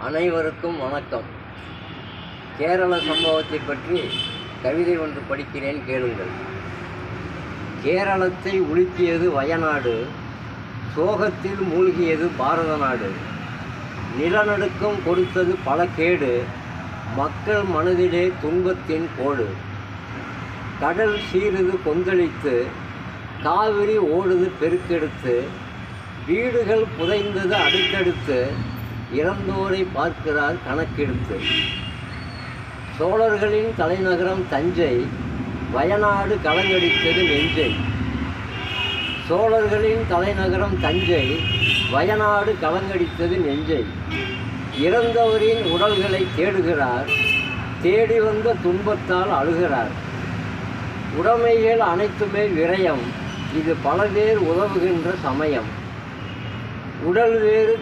அனைவருக்கும் வணக்கம். கேரள சம்பவத்தை பற்றி கவிதை ஒன்று படிக்கிறேன், கேளுங்கள். கேரளத்தை உலுக்கியது வயநாடு, சோகத்தில் மூழ்கியது பாரத நாடு. நிலநடுக்கம் கொடுத்தது பல கேடு, மக்கள் மனதிலே துன்பத்தின் கோடு. கடல் சீருது கொந்தளித்து, காவிரி ஓடுது பெருக்கெடுத்து, வீடுகள் புதைந்தது அடுத்தடுத்து, இறந்தோரை பார்க்கிறார் கணக்கெடுத்து. சோழர்களின் தலைநகரம் தஞ்சை, வயநாடு கலங்கடித்தது நெஞ்சை. சோழர்களின் தலைநகரம் தஞ்சை, வயநாடு கலங்கடித்தது நெஞ்சை. இறந்தவரின் உடல்களை தேடுகிறார், தேடி வந்த துன்பத்தால் அழுகிறார். உடைமைகள் அனைத்துமே விரயம், இது பல பேர் உதவுகின்ற சமயம். உடல் வேறு